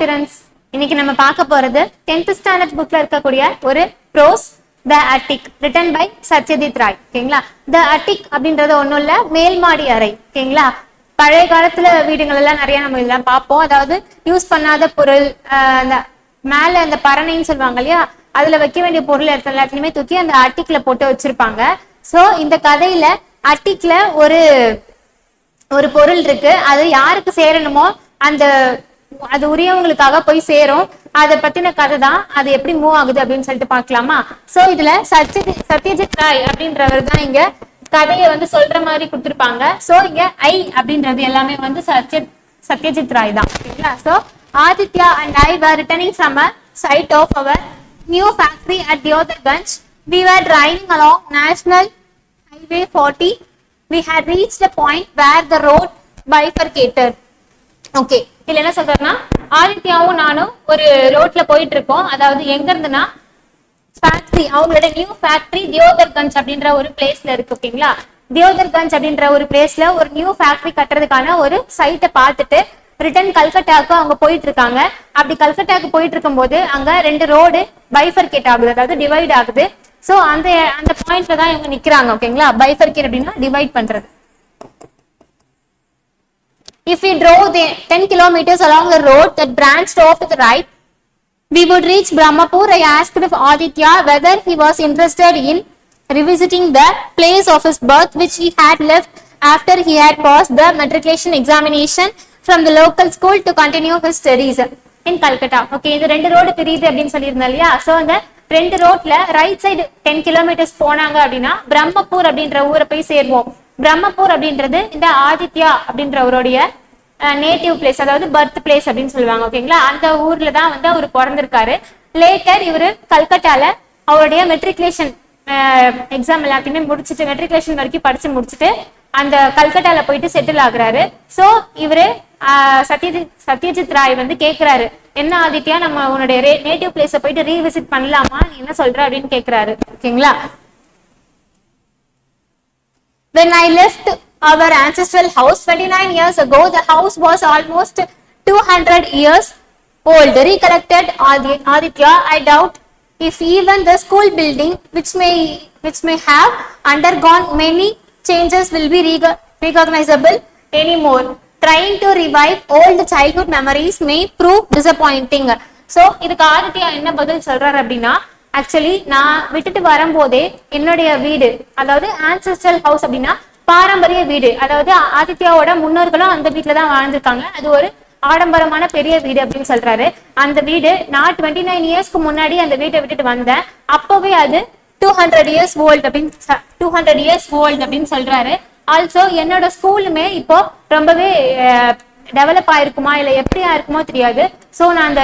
Aspirants, இன்னைக்கு நம்ம பார்க்க போறது 10th ஸ்டாண்டர்ட் புக்ல இருக்கக்கூடிய ஒரு prose the attic written by Satyajit Ray. ஓகேங்களா? த அட்டிக் அப்படின்றது ஒன்றும் இல்ல, மேல்மாடி அறை. ஓகேங்களா? பழைய காலத்துல வீடுகள் எல்லாம் நிறைய நம்ம இதெல்லாம் பார்ப்போம். அதாவது யூஸ் பண்ணாத பொருள், அந்த மேல அந்த பரணைன்னு சொல்லுவாங்க இல்லையா, அதுல வைக்க வேண்டிய பொருள் எல்லாத்தையுமே தூக்கி அந்த அட்டிக்ல போட்டு வச்சிருப்பாங்க. சோ இந்த கதையில அட்டிக்ல ஒரு பொருள் இருக்கு, அது யாருக்கு சேரணுமோ அது உரியவங்களுக்காக போய் சேரும். அதை பத்தின கதை தான். அது எப்படி மூவ் ஆகுது அப்படின்னு சொல்லிட்டு பாக்கலாமா? சோ இதுல சத்யஜித் ராய் அப்படின்றவர் தான் இங்க கதையை சொல்ற மாதிரி கொடுத்திருப்பாங்க. சோ இங்க ஐ அப்படின்றது எல்லாமே சத்யஜித் ராய் தான். ஓகேங்களா? So Aditya and I were returning from a site of our new factory at Deodhar-Ganj. We were driving along National Highway 40. We had reached a point where the road bifurcated. Okay, இதுல என்ன சொல்றேன்னா, ஆதித்யாவும் நானும் ஒரு ரோட்ல போயிட்டு இருக்கோம். அதாவது எங்க இருந்துன்னா, ஃபேக்டரி, அவங்களோட நியூ ஃபேக்டரி தியோதர்கஞ்ச் அப்படின்ற ஒரு பிளேஸ்ல இருக்கு. ஓகேங்களா? தியோதர்கஞ்ச் அப்படின்ற ஒரு பிளேஸ்ல ஒரு நியூ ஃபேக்டரி கட்டுறதுக்கான ஒரு சைட்டை பார்த்துட்டு ரிட்டன் கல்கட்டாக்கு அவங்க போயிட்டு இருக்காங்க. அப்படி கல்கட்டாக்கு போயிட்டு இருக்கும் போது அங்க ரெண்டு ரோடு பைஃபர்கேட் ஆகுது, அதாவது டிவைட் ஆகுது. சோ அந்த பாயிண்ட்ல தான் இவங்க நிக்கிறாங்க. ஓகேங்களா? பைஃபர்கேட் அப்படின்னா டிவைட் பண்றது. If we drove 10 kilometers along the road that branched off to the right, we would reach Brahmapur. I asked of Aditya whether he was interested in revisiting the place of his birth, which he had left after he had passed the matriculation examination from the local school to continue his studies in Calcutta. Okay, இந்த ரெண்டு road தெரியுது அப்படின்னு சொல்லியிருந்தேன் இல்லையா? So அந்த ரெண்டு ரோட்ல right side 10 kilometers போனாங்க அப்படின்னா பிரம்மபூர் அப்படின்ற ஊரை போய் சேர்வோம். பிரம்மபூர் அப்படின்றது இந்த ஆதித்யா அப்படின்றவருடைய நேட்டிவ் பிளேஸ், அதாவது பர்த் பிளேஸ் அப்படின்னு சொல்லுவாங்க. ஓகேங்களா? அந்த ஊர்ல தான் அவர் பிறந்திருக்காரு. லேட்டர் இவரு கல்கட்டால அவருடைய மெட்ரிகுலேஷன் எக்ஸாம் எல்லாத்தையுமே முடிச்சுட்டு, மெட்ரிகுலேஷன் வரைக்கும் படிச்சு முடிச்சுட்டு அந்த கல்கட்டால போயிட்டு செட்டில் ஆகுறாரு. சோ இவரு சத்யஜித் ராய் கேக்குறாரு, என்ன ஆதித்யா, நம்ம உன்னுடைய நேட்டிவ் பிளேஸ போயிட்டு ரீவிசிட் பண்ணலாமா, நீ என்ன சொல்ற அப்படின்னு கேக்குறாரு. ஓகேங்களா? When I left our ancestral house 29 years ago, the house was almost 200 years old. Recollected Aditya, I doubt if even the school building, which may have undergone many changes, will be recognizable anymore. Trying to revive old childhood memories may prove disappointing. So இதுக்கு ஆதித்யா என்ன பதில் சொல்றாரு அப்படின்னா, actually நான் விட்டுட்டு வரும்போதே என்னுடைய வீடு, அதாவது ஆன்செஸ்ட்ரல் ஹவுஸ் அப்படின்னா பாரம்பரிய வீடு, அதாவது ஆதித்யாவோட முன்னோர்களும் அந்த வீட்டுல தான் வாழ்ந்திருக்காங்க. அது ஒரு ஆடம்பரமான பெரிய வீடு அப்படின்னு சொல்றாரு. அந்த வீடு நான் 29 இயர்ஸ்க்கு முன்னாடி அந்த வீட்டை விட்டுட்டு வந்தேன். அப்பவே அது 200 இயர்ஸ் ஓல்டு அப்படின்னு சொல்றாரு. ஆல்சோ என்னோட ஸ்கூலுமே இப்போ ரொம்பவே டெவலப் ஆயிருக்குமா இல்ல எப்படியா இருக்குமோ தெரியாது. சோ நான்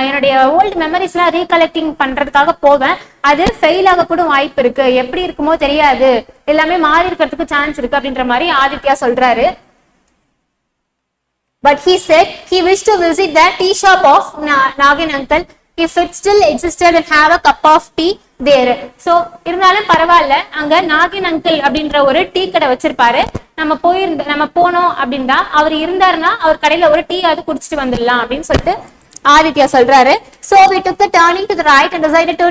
என்னுடைய ஓல்டு மெமரிஸ் எல்லாம் ரீகலெக்டிங் பண்றதுக்காக போவேன். அது ஃபெயில் ஆக கூட வாய்ப்பு இருக்கு, எப்படி இருக்குமோ தெரியாது, எல்லாமே மாறி இருக்கிறதுக்கு சான்ஸ் இருக்கு அப்படின்ற மாதிரி ஆதித்யா சொல்றாரு. But he said he wished to visit the tea shop of Nagin uncle if it still existed and have a cup of tea there. So இருந்தாலும் பரவாயில்ல, அங்க நாகின் அங்கிள் அப்படின்ற ஒரு டீ கடை வச்சிருப்பாரு. நம்ம போனோம் அப்படின்னா அவர் இருந்தாருன்னா அவர் கடையில ஒரு டீ அது குடிச்சிட்டு வந்துடலாம் அப்படின்னு சொல்லிட்டு ஆதித்யா சொல்றாரு. So we took the turning to the right and decided to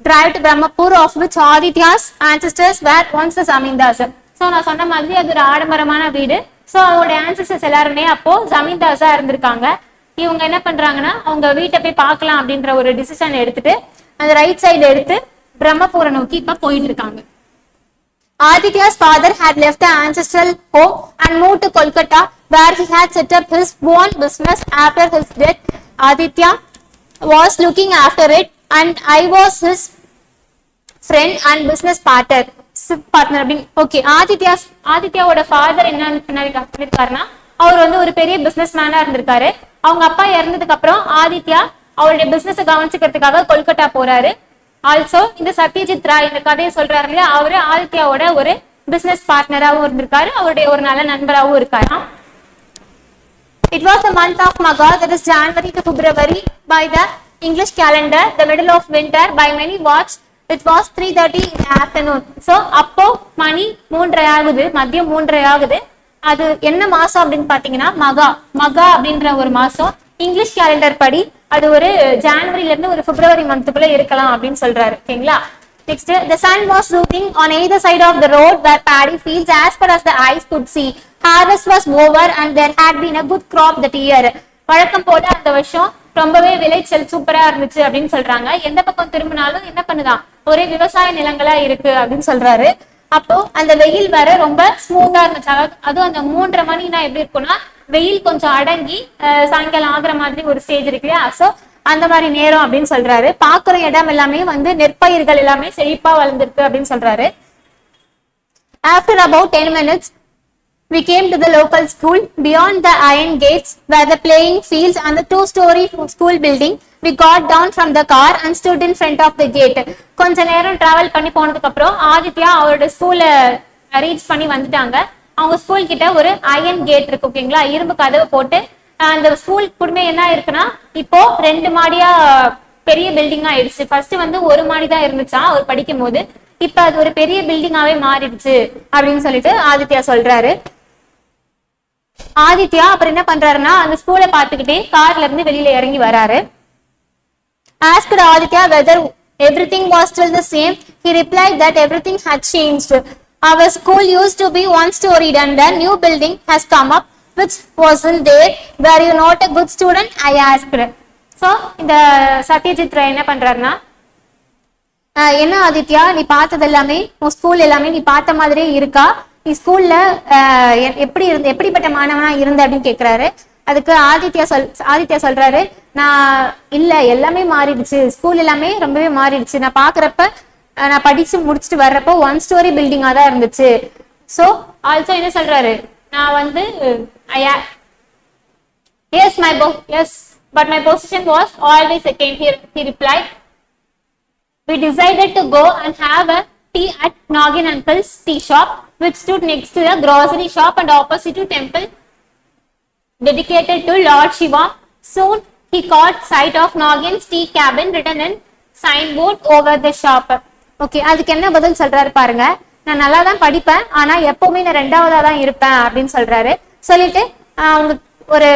drive to Brahmapur, of which Aditya's ancestors were once the Zamindars. So நான் சொன்ன மாதிரி அது ஒரு ஆடம்பரமான வீடு. சோ அவங்களுடைய ஆன்செஸ்டர்ஸ் எல்லாருமே அப்போ ஜமீன்தார்ஸா இருந்திருக்காங்க. இவங்க என்ன பண்றாங்கன்னா, அவங்க வீட்டை போய் பார்க்கலாம் அப்படின்ற ஒரு டிசிஷன் எடுத்துட்டு அந்த ரைட் சைடு எடுத்து பிரம்மபுரை நோக்கி இப்ப போயிட்டு இருக்காங்க. Aditya's father had left the ancestral home and moved to Kolkata, where he had set up his own business. After his death, Aditya was looking after it, and I was his friend and business partner. Okay, ஆதித்யாவோட father என்ன பண்ணிருக்காருன்னா, அவர் ஒரு பெரிய business மேனா இருந்திருக்காரு. அவங்க அப்பா இறந்ததுக்கு அப்புறம் ஆதித்யா அவருடைய பிசினஸ் கவனிச்சுக்கிறதுக்காக கொல்கட்டா போறாரு. ஆல்சோ இந்த சத்யஜித் ராய் இந்த கதையை சொல்றாரு இல்லையா, அவரு ஆதித்யாவோட ஒரு பிசினஸ் பார்ட்னராகவும் இருந்திருக்காரு, அவருடைய ஒரு நல்ல நண்பராகவும் இருக்காரு. It was the month of Magha, that is January to February by the English calendar, the middle of winter by many watch. It was 3:30 in the afternoon. So அப்போ மணி 3:30 ஆகுது, மதியம் 3:30 ஆகுது. அது என்ன மாசம் அப்படின்னு பாத்தீங்கன்னா மகா அப்படின்ற ஒரு மாசம். இங்கிலீஷ் கேலண்டர் படி அது ஒரு ஜனவரில இருந்து ஒரு பிப்ரவரி மந்த்துக்குள்ள இருக்கலாம் அப்படின்னு சொல்றாரு. ஓகேங்களா. Next, the sun was shooting on either side of the road were paddy fields as far as the eyes could see. Harvest was over and there had been a good crop that year. வழக்கம் போல அந்த வருஷம் ரொம்பவே விளைச்சல் சூப்பரா இருந்துச்சு அப்படின்னு சொல்றாங்க. எந்த பக்கம் திரும்பினாலும் என்ன பண்ணுதான், ஒரே விவசாய நிலங்களா இருக்கு அப்படின்னு சொல்றாரு. அப்போ அந்த வெயில் வர ரொம்ப ஸ்மூத்தா இருந்துச்சு. அதுவும் அந்த 3:30 மணினா எப்படி இருக்கும்னா வெயில் கொஞ்சம் அடங்கி சாயங்காலம் ஆகுற மாதிரி ஒரு ஸ்டேஜ் இருக்கு இல்லையா. சோ அந்த மாதிரி நேரம் அப்படின்னு சொல்றாரு. பாக்குற இடம் எல்லாமே வந்து நெற்பயிர்கள் எல்லாமே செழிப்பா வளர்ந்துருக்கு அப்படின்னு சொல்றாரு. After about 10 minutes, we came to the local school. Beyond the iron gates were the playing fields and the 2-story school building. We got down from the car and stood in front of the gate. கொஞ்ச நேரம் travel பண்ணி போனதுக்கு அப்புறம் ஆதித்யா அவரோட ஸ்கூலை reach பண்ணி வந்துட்டாங்க. அவங்க ஸ்கூல் கிட்ட ஒரு அயன் கேட் இருக்கு. ஓகேங்களா. இரும்பு கதவை போட்டு அந்த ஸ்கூல் குடும்பம் என்ன இருக்குன்னா இப்போ 2 மாடியா பெரிய பில்டிங் ஆயிடுச்சு. ஃபர்ஸ்ட் வந்து 1 மாடி தான் இருந்துச்சா அவர் படிக்கும் போது, இப்ப அது ஒரு பெரிய பில்டிங்காவே மாறிடுச்சு அப்படின்னு சொல்லிட்டு ஆதித்யா சொல்றாரு. ஆதித்யா அப்புறம் என்ன பண்றாருன்னா அந்த ஸ்கூலை பார்த்துக்கிட்டே கார்ல இருந்து வெளியில இறங்கி வராரு. Asked Aditya whether everything was still the same. He replied that everything had changed. Our school used to be one-storied and a new building has come up which wasn't there. Were you not a good student? I asked. So இந்த சத்யஜித் ராய் என்ன பண்றாருன்னா, என்ன ஆதித்யா நீ பார்த்தது எல்லாமே உன் school எல்லாமே நீ பார்த்த மாதிரியே இருக்கா, நீ ஸ்கூல்ல எப்படிப்பட்ட மாணவனா இருந்த அப்படின்னு கேக்குறாரு. அதுக்கு ஆதித்யா சொல்றாரு, நான் இல்ல எல்லாமே மாறிடுச்சு, ஸ்கூல் எல்லாமே ரொம்பவே மாறிடுச்சு, நான் பாக்குறப்ப நான் படிச்சு முடிச்சுட்டு வர்றப்போ 1-story பில்டிங்கா தான் இருந்துச்சு. சோ ஆல்சோ என்ன சொல்றாரு, நான் வந்து yes but my position was always second. He replied, we decided to go and have a tea at Nagin uncle's tea shop which stood next to the grocery shop and opposite to temple dedicated to Lord Shiva. Soon he caught sight of Nagin's tea cabin written in signboard over the shop. Okay, அதுக்கு என்ன பதில் சொல்றாரு பாருங்க. நான் நல்லா தான் படிப்பேன், ஆனா எப்பவுமே நான் 2ஆவதா தான் இருப்பேன் அப்படின்னு சொல்றாரு. சொல்லிட்டு அவங்க ஒரு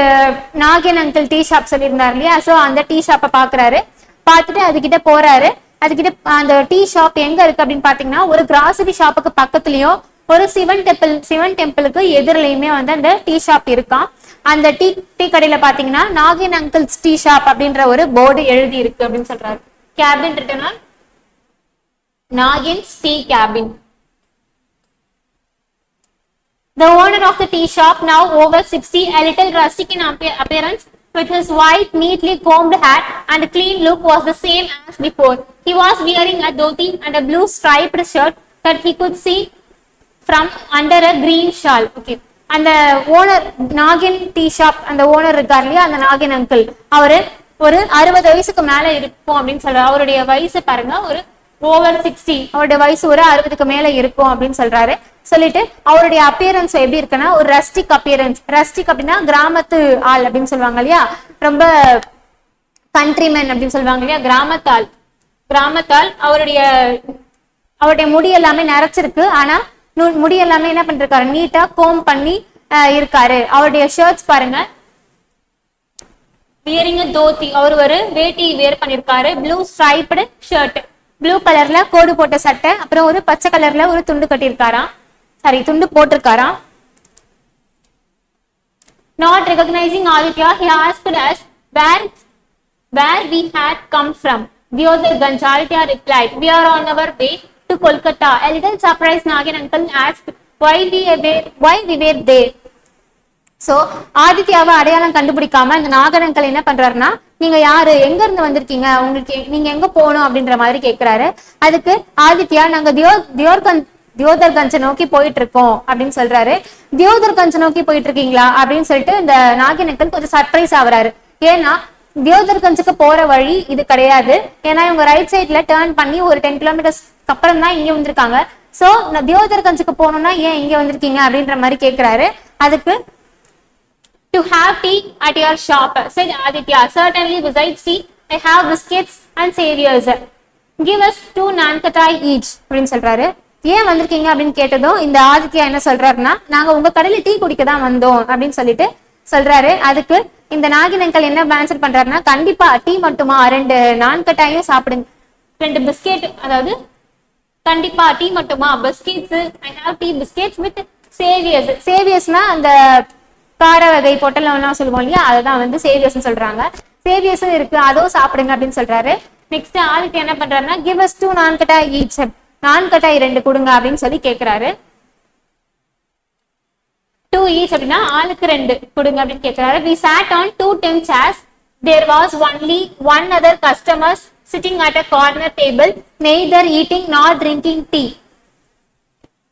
நாகின் அங்கிள் டீ ஷாப் சொல்லியிருந்தாரு இல்லையா. சோ அந்த டீ ஷாப்பை பாக்குறாரு. பார்த்துட்டு அதுகிட்ட போறாரு. அதுகிட்ட அந்த டீ ஷாப் எங்க இருக்கு அப்படின்னு பாத்தீங்கன்னா ஒரு கிராசரி ஷாப்புக்கு பக்கத்துலயும் ஒரு சிவன் டெம்பிளுக்கு எதிரிலையுமே வந்து அந்த டீ ஷாப் இருக்கான். அந்த டீ கடையில பாத்தீங்கன்னா நாகின் அங்கிள்ஸ் டீ ஷாப் அப்படின்ற ஒரு போர்டு எழுதி இருக்கு அப்படின்னு சொல்றாரு. கேபின் ரிட்டனா Nagin's tea cabin. The owner of the tea shop, now over 60, a little rustic in appearance, with his white, neatly combed hat and clean look, was the same as before. He was wearing a dhoti and a blue striped shirt that he could see from under a green shawl. Okay. அந்த owner நாகின் tea shop அந்த owner இருக்கார் இல்லையா, அந்த நாகின் uncle, அவரு ஒரு 60 வயசுக்கு மேல இருக்கும் அப்படின்னு சொல்றாரு. அவருடைய வயசு பாருங்க ஒரு ஓவர் 60, அவருடைய வயசு ஒரு 60க்கு மேல இருக்கும் அப்படின்னு சொல்றாரு. சொல்லிட்டு அவருடைய அப்பியரன்ஸ் எப்படி இருக்குன்னா ஒரு ரஸ்டிக் அப்பியரன்ஸ். ரஸ்டிக் அப்படின்னா கிராமத்து ஆள் அப்படின்னு சொல்லுவாங்க இல்லையா, ரொம்ப கண்ட்ரிமேன் அப்படின்னு சொல்லுவாங்க இல்லையா, கிராமத்தால். அவருடைய முடி எல்லாமே நரைச்சிருக்கு, ஆனா முடி எல்லாமே என்ன பண்ணிருக்காரு, நீட்டா கோம் பண்ணி இருக்காரு. அவருடைய ஷர்ட்ஸ் பாருங்க, வியரிங் தோத்தி, அவர் ஒரு வேட்டி வேர் பண்ணிருக்காரு. ப்ளூ ஸ்ட்ரைப்டு ஷர்ட், ப்ளூ கலர்ல கோடு போட்ட சட்டை, அப்புறம் ஒரு பச்சை கலர்ல ஒரு துண்டு கட்டியிருக்காராம், துண்டு போட்டிருக்காராம். Not recognizing Aditya, he asked us where we had come from. Diodharganj. Aditya replied, we are on our way to Kolkata. A little surprised, Nagin uncle asked why we were there. So ஆதித்யாவை அடையாளம் கண்டுபிடிக்காம இந்த Nagan uncle என்ன பண்றாருன்னா, நீங்க யாரு, எங்க இருந்து வந்திருக்கீங்க, உங்களுக்கு நீங்க எங்க போகணும் அப்படின்ற மாதிரி கேக்குறாரு. அதுக்கு ஆதித்யா நாங்க தியோதர்கஞ்ச நோக்கி போயிட்டு இருக்கோம் அப்படின்னு சொல்றாரு. தியோதர்கஞ்ச நோக்கி போயிட்டு இருக்கீங்களா அப்படின்னு சொல்லிட்டு இந்த நாகின் அங்கிள் கொஞ்சம் சர்ப்ரைஸ் ஆகுறாரு. ஏன்னா தியோதர்கஞ்சுக்கு போற வழி இது கிடையாது. ஏன்னா இவங்க ரைட் சைட்ல டேர்ன் பண்ணி ஒரு 10 கிலோமீட்டர்ஸ் அப்புறம் தான் இங்க வந்திருக்காங்க. சோ தியோதர்கஞ்சுக்கு போகணும்னா ஏன் இங்க வந்திருக்கீங்க அப்படின்ற மாதிரி கேக்குறாரு. அதுக்கு to have tea at your shop, said Aditya. Certainly, besides tea, I have biscuits and saviors. Give us 2 nankatai each. அப்படின்னு சொல்றாரு. ஏன் வந்திருக்கீங்க அப்படின்னு கேட்டதும் இந்த ஆதித்யா என்ன சொல்றாருன்னா, நாங்க உங்க கடையில டீ குடிக்க தான் வந்தோம் அப்படின்னு சொல்லிட்டு சொல்றாரு. அதுக்கு இந்த நாகின் அங்கிள் என்ன ஆன்சர் பண்றாருன்னா, கண்டிப்பா டீ மட்டுமா, 2 நான் கட்டாயும் சாப்பிடுங்க, 2 பிஸ்கெட், அதாவது கண்டிப்பா டீ மட்டுமா, biscuits, I have tea biscuits with savouries. சேவியர்ஸ்னா அந்த கார வகை பொட்டலம் சொல்லுவோம் இல்லையா, அதுதான் வந்து சேவியர்ஸ் சொல்றாங்க. சேவியர்ஸும் இருக்கு, அதுவும் சாப்பிடுங்க அப்படின்னு சொல்றாரு. நெக்ஸ்ட் ஆதித்யா என்ன பண்றாருன்னா, கிவ் அஸ் 2 நான் கட்டாய் ஈச், நான் கட்டாய் 2 கொடுங்க அப்படின்னு சொல்லி கேட்கிறாரு. 2 each அப்படின்னா ஆளுக்கு 2 கொடுங்க அப்படின்னு கேட்கிறாரு. we sat on 2 10 chairs, there was only one other customer sitting at a corner table, neither eating nor drinking tea,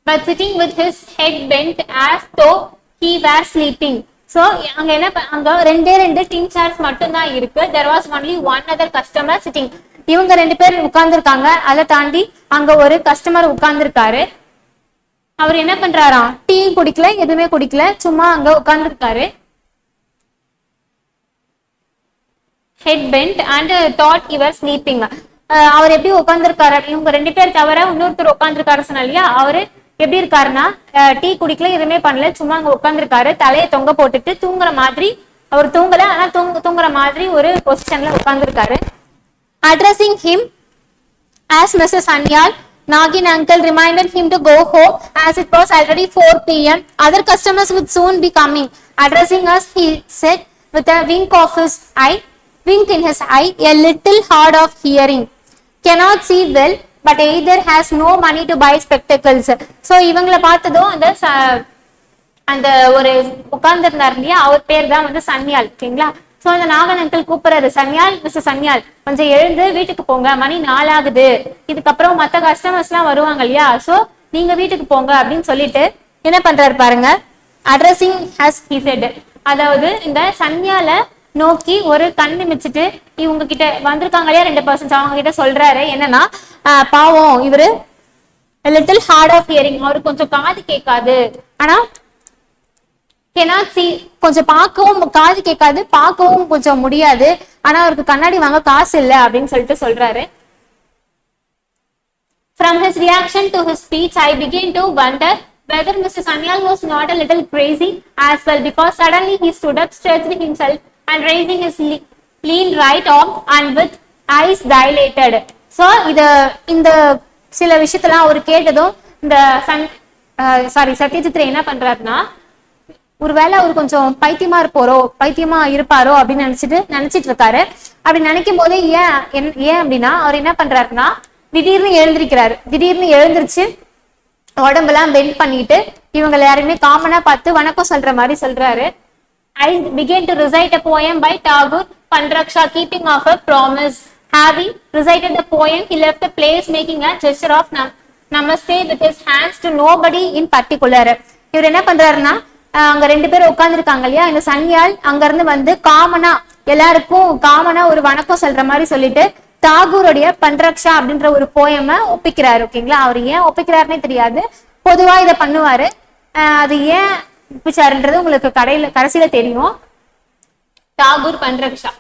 but sitting with his head bent as though he were sleeping. So அங்க என்ன, அங்க 2 tin chairs மட்டும் தான் இருக்கு. there was only one other customer sitting. இவங்க 2 பேர் உட்கார்ந்து இருக்காங்க, அதை தாண்டி அங்க ஒரு கஸ்டமர் உட்கார்ந்து இருக்காரு. அவர் என்ன பண்றாராம், டீ குடிக்கல, எதுவுமே குடிக்கல, சும்மா அங்க உட்கார்ந்து இருக்காரு. Head bent and thought he was sleeping. அவர் எப்படி உட்கார்ந்துருக்காரு, இவங்க 2 பேர் தவிர இன்னொருத்தர் உட்கார்ந்துருக்காரு சொன்னா இல்லையா, அவரு எப்படி இருக்காருன்னா, டீ குடிக்கல, எதுவுமே பண்ணல, சும்மா அங்க உட்கார்ந்துருக்காரு, தலையை தொங்க போட்டுட்டு தூங்குற மாதிரி. அவர் தூங்கல, ஆனா தூங்குற மாதிரி ஒரு பொசிஷன்ல உட்கார்ந்துருக்காரு. Addressing him as Mr. Sanyal, Nagin uncle reminded him to go home as it was already 4 p.m. Other customers would soon be coming. Addressing us, he said with a wink in his eye, a little hard of hearing. Cannot see well, but either has no money to buy spectacles. So இவங்களை பார்த்ததும் அந்த ஒரு உட்கார்ந்து இருந்தார் இல்லையா, அவர் பேர் தான் வந்து சன்யால். ஓகேங்களா? சோ அந்த நாகன் அங்கிள் கூப்பிடுறாரு, சன்யால், மிஸ்டர் சன்யால், கொஞ்சம் எழுந்து வீட்டுக்கு போங்க, மணி 4 ஆகுது, இதுக்கப்புறம் மத்த கஸ்டமர்ஸ் எல்லாம் வருவாங்க இல்லையா, சோ நீங்க வீட்டுக்கு போங்க அப்படின்னு சொல்லிட்டு என்ன பண்றாரு பாருங்க. அட்ரஸிங் ஹஸ் ஹி செட், அதாவது இந்த சன்யால நோக்கி ஒரு கண்ணு மிச்சிட்டு இவங்க கிட்ட வந்திருக்காங்க இல்லையா 2 பர்சன்ஸ், அவங்க கிட்ட சொல்றாரு என்னன்னா, பாவம் இவரு லிட்டில் ஹார்ட் ஆஃப் ஹியரிங், அவருக்கு கொஞ்சம் காது கேட்காது, ஆனா cannot see, கொஞ்சம் பார்க்கவும் காது கேட்காது, பார்க்கவும் கொஞ்சம் முடியாது, ஆனா அவருக்கு கண்ணாடி வாங்க காசு இல்ல அப்படின்னு சொல்லிட்டு சொல்றாரு. From his reaction to his speech, I began to wonder whether Mr. Sanyal was not a little crazy as well, because suddenly he stood up, stretched himself and raising his lean right arm and with eyes dilated. So இந்த சில விஷயத்தெல்லாம் அவர் கேட்டதும் இந்த சத்யஜித்ரே என்ன பண்றாருன்னா, ஒருவேளை அவர் கொஞ்சம் பைத்தியமா இருப்பாரோ அப்படின்னு நினைச்சிட்டு இருக்காரு. அப்படி நினைக்கும் போதே ஏன் அப்படின்னா, அவர் என்ன பண்றாருன்னா, திடீர்னு எழுந்திருச்சு உடம்பெல்லாம் பெண்ட் பண்ணிட்டு இவங்க யாருமே காமனா பார்த்து வணக்கம் சொல்ற மாதிரி சொல்றாரு. I began to recite a poem by Tagore Pandraksha, keeping of a promise. Having recited the poem, he left the place, making a gesture of namaste with his hands to nobody in particular. இவர் என்ன பண்றாருன்னா, அங்க 2 பேர் உட்கார்ந்து இருக்காங்க இல்லையா, இந்த சன்யால் அங்க இருந்து வந்து எல்லாருக்கும் காமனா ஒரு வணக்கம் சொல்ற மாதிரி சொல்லிட்டு தாகூருடைய பண்ரக்ஷா அப்படின்ற ஒரு போயமை ஒப்பிக்கிறாரு. ஓகேங்களா? அவர் ஏன் ஒப்பிக்கிறாருன்னே தெரியாது, பொதுவா இதை பண்ணுவாரு. அது ஏன் ஒப்பிச்சாருன்றது உங்களுக்கு கடைசியில தெரியும். Tagore பண்ரக்ஷா.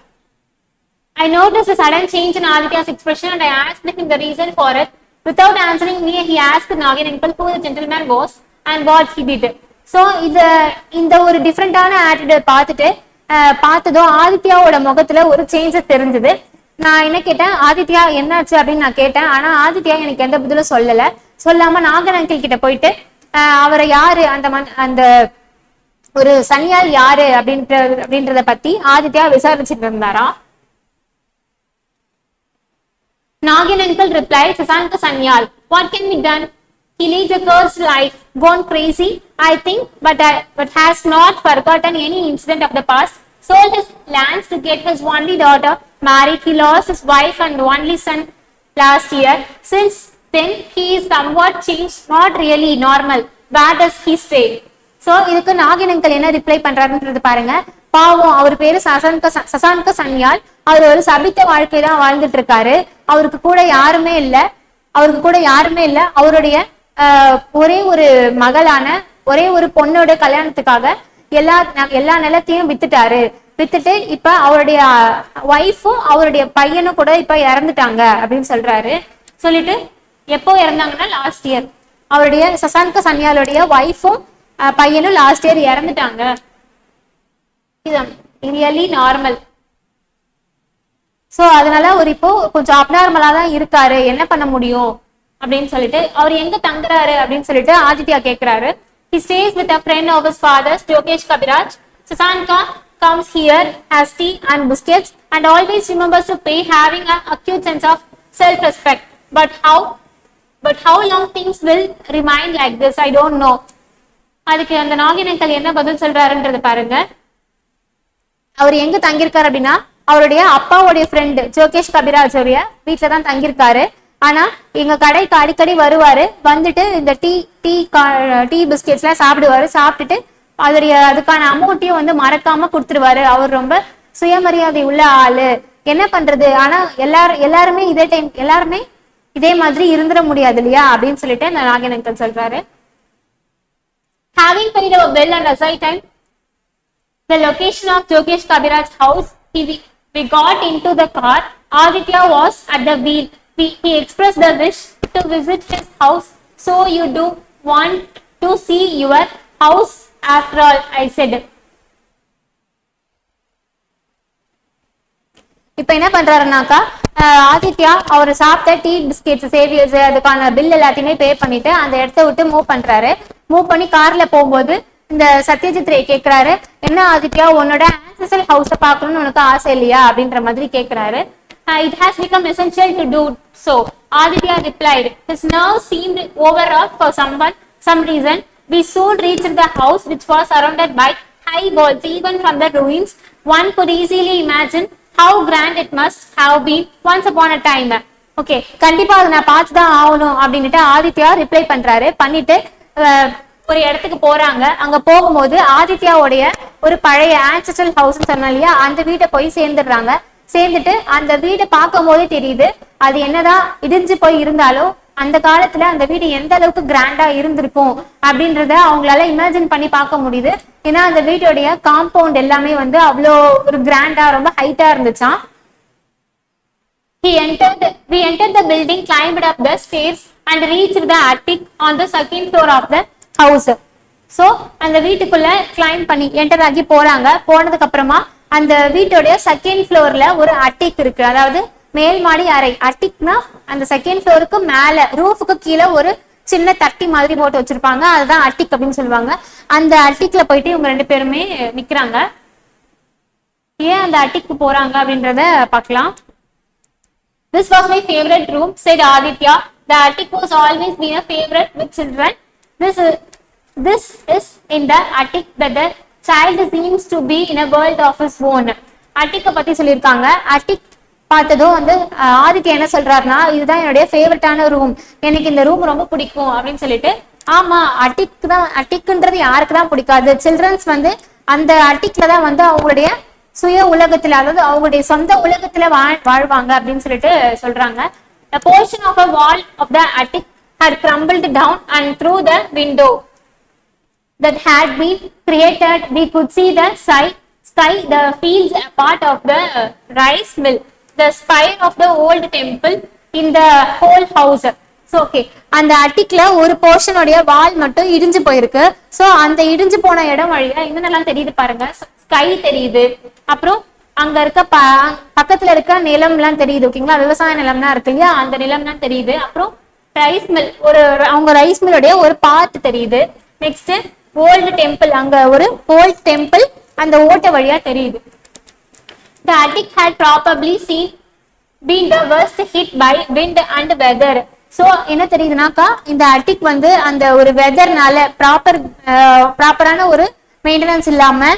I noticed a sudden change in Aditya's expression and I asked him the reason for it. Without answering me, he asked Nagin uncle who the gentleman was and what he did. So இந்த ஒரு டிஃப்ரெண்டான attitude பார்த்ததும் ஆதித்யாவோட முகத்துல ஒரு changes தெரிஞ்சது. நான் என்ன கேட்டேன், ஆதித்யா என்னாச்சு அப்படின்னு நான் கேட்டேன். ஆனா ஆதித்யா எனக்கு எந்த பதிலும் சொல்லாம நாகன் அங்கிள் கிட்ட போயிட்டு அவரை யாரு அந்த ஒரு சன்யால் யாரு அப்படின்றத பத்தி ஆதித்யா விசாரிச்சுட்டு இருந்தாராம். Nagin uncle replied, Sasanka Sanyal, what can be done? He leads a cursed life, gone crazy, I think, but has not forgotten any incident of the past. Sold his lands to get his only daughter married. He lost his wife and only son last year. Since then, he is somewhat changed, not really normal. Where does he stay? So, இதுக்கு நாகின் uncle என்ன reply பண்றாருன்றது பாருங்க. பாவம், அவர் பேரு சசாங்க சன்யால். அவர் ஒரு சபித்த வாழ்க்கை தான் வாழ்ந்துட்டு இருக்காரு. அவருக்கு கூட யாருமே இல்ல. அவருடைய ஒரே ஒரு மகளான ஒரே ஒரு பொண்ணோட கல்யாணத்துக்காக எல்லா நிலத்தையும் வித்துட்டு இப்ப அவருடைய ஒய்ஃபும் அவருடைய பையனும் கூட இப்ப இறந்துட்டாங்க அப்படின்னு சொல்றாரு. சொல்லிட்டு எப்போ இறந்தாங்கன்னா லாஸ்ட் இயர் அவருடைய சசாங்க சன்யாலுடைய ஒய்ஃபும் பையனும் லாஸ்ட் இயர் இறந்துட்டாங்க. Really normal. சோ அதனால ஒரு இப்போ கொஞ்சம் அப்நார்மலா தான் இருக்காரு, என்ன பண்ண முடியும் அப்படின்னு சொல்லிட்டு அவர் எங்க தங்குறாரு அப்படின்னு சொல்லிட்டு ஆதித்யா கேக்குறாரு. He stays with a friend of his father's, Jokesh Kabiraj. Sasanka comes here, has tea and biscuits, and always remembers to pay, having an acute sense of self-respect. But how long things will remain like this? I don't know. அதுக்கு அந்த நாகின் uncle என்ன பதில் சொல்றாருன்றது பாருங்க. அவர் எங்க தங்கியிருக்காரு அப்படின்னா அவருடைய அப்பாவுடைய friend ஜோகேஷ் கபிராஜ் உடைய வீட்டுல தான் தங்கியிருக்காரு. ஆனா எங்க கடைக்கு அடிக்கடி வருவாரு, வந்துட்டு இந்த டீ பிஸ்கெட்ஸ் எல்லாம் சாப்பிடுவாரு. சாப்பிட்டுட்டு அதுக்கான அமௌண்ட்டையும் வந்து மறக்காம கொடுத்துருவாரு. அவர் ரொம்ப சுயமரியாதை உள்ள ஆளு. என்ன பண்றது, ஆனா எல்லாருமே இதே மாதிரி இருந்துட முடியாது இல்லையா அப்படின்னு சொல்லிட்டு இந்த நாகின் அங்கிள் சொல்றாரு. Having paid our bill and assigned time the location of Jokesh Kabiraj's house, we got into the car. Aditya was at the wheel. He expressed the wish to visit his house. So you do want to see your house after all, I said. இப்ப என்ன பண்றாருனாக்கா ஆதித்யா அவர் சாப்பிட்ட tea biscuits Xavier's அதுக்கான bill எல்லாத்தையுமே பே பண்ணிட்டு அந்த இடத்த விட்டு move பண்றாரு. மூவ் பண்ணி கார்ல போகும்போது இந்த சத்யஜித் ரே கேக்குறாரு, என்ன ஆதித்யா உன்னோட ஆன்செஸ்ட்ரல் ஹவுஸ பாக்கணும்னு உனக்கு ஆசை இல்லையா அப்படின்ற மாதிரி கேக்குறாரு. It has become essential to do so, Aditya replied. His nerves seemed overwrought for some reason. We soon reached the house, which was surrounded by high walls. Even from the ruins, one could easily imagine how grand it must have been once upon a time. Okay, கண்டிப்பா அதை நான் பார்த்துதான் ஆகணும் அப்படின்னுட்டு Aditya reply பண்றாரு. பண்ணிட்டு ஒரு இடத்துக்கு போறாங்க. அங்க போகும்போது ஆதித்யாவுடைய ஒரு பழைய ஆன்செஸ்ட்ரல் ஹவுஸ் சொன்னா இல்லையா, அந்த வீட்டை போய் சேர்ந்துடுறாங்க. சேர்ந்துட்டு அந்த வீடு பார்க்கும் போதே தெரியுது அது என்னதான் இடிஞ்சு போய் இருந்தாலும் அந்த காலத்துல அந்த வீடு எந்த அளவுக்கு கிராண்டா இருந்திருக்கும் அப்படின்றத அவங்களால இமேஜின் பண்ணி பார்க்க முடியுது. ஏன்னா அந்த வீட்டுடைய காம்பவுண்ட் எல்லாமே வந்து அவ்வளோ ஒரு கிராண்டா ரொம்ப ஹைட்டா இருந்துச்சாம். We entered the building, climbed up the stairs and reached the attic on the second floor of the house. So அந்த வீட்டுக்குள்ள கிளைம் பண்ணி என்டர் ஆகி போறாங்க. போனதுக்கு அப்புறமா அந்த வீட்டோடைய செகண்ட் ஃப்ளோர்ல ஒரு அட்டிக் இருக்கு, அதாவது மேல் மாடி அறை. அட்டிக்னா அந்த செகண்ட் ஃப்ளோருக்கு மேல ரூஃபுக்கு கீழே ஒரு சின்ன தட்டி மாதிரி போட்டு வச்சிருப்பாங்க, அதுதான் அட்டிக் அப்படின்னு சொல்லுவாங்க. அந்த அட்டிக்ல போயிட்டு இவங்க ரெண்டு பேருமே நிக்கிறாங்க. ஏன் அந்த அட்டிக்கு போறாங்க அப்படின்றத பார்க்கலாம். This was my favorite room, said Aditya. The attic was always been a favorite with children. This is in the attic that the child seems to be in a world of his own. அட்டிக்க பத்தி சொல்லியிருக்காங்க. அட்டிக் பார்த்ததும் வந்து ஆதித்யா என்ன சொல்றாருன்னா, இதுதான் என்னுடைய ஃபேவரட்டான room, எனக்கு இந்த ரூம் ரொம்ப பிடிக்கும் அப்படின்னு சொல்லிட்டு. ஆமா, அட்டிக்ன்றது யாருக்கு தான் பிடிக்காது. சில்ட்ரன்ஸ் வந்து அந்த அட்டிக்ல தான் வந்து அவங்களுடைய சுய உலகத்துல, அதாவது அவங்களுடைய சொந்த உலகத்துல வாழ்வாங்க அப்படின்னு சொல்லிட்டு சொல்றாங்க. A portion of a wall of the attic had crumbled down and through the window that had been created we could see the sky, the fields, a part of the rice mill, the spire of the old temple in the whole house. So okay, அந்த அட்டிக்ல ஒரு portion உடைய வால் மட்டும் இடிஞ்சு போயிருக்கு. So அந்த இடிஞ்சு போன இடம் வழியா என்னென்னலாம் தெரியுது பாருங்க. ஸ்கை தெரியுது, அப்புறம் அங்க இருக்க பக்கத்துல இருக்க நிலம் எல்லாம் தெரியுது. ஓகேங்களா, விவசாய நிலம்னா இருக்கு இல்லையா, அந்த நிலம்லாம் தெரியுது. அப்புறம் ரைஸ் மில், அவங்க ரைஸ் மில்லுடைய ஒரு பார்ட் தெரியுது. நெக்ஸ்ட் ஓல்டு டெம்பிள், அங்க ஒரு ஓல்டு டெம்பிள் அந்த ஓட்ட வழியா தெரியுது. The attic had probably been the worst hit by wind and weather. So என்ன தெரியுதுனாக்கா, இந்த அட்டிக் வந்து அந்த ஒரு வெதர்னால ப்ராப்பரான ஒரு மெயின்டெனன்ஸ் இல்லாம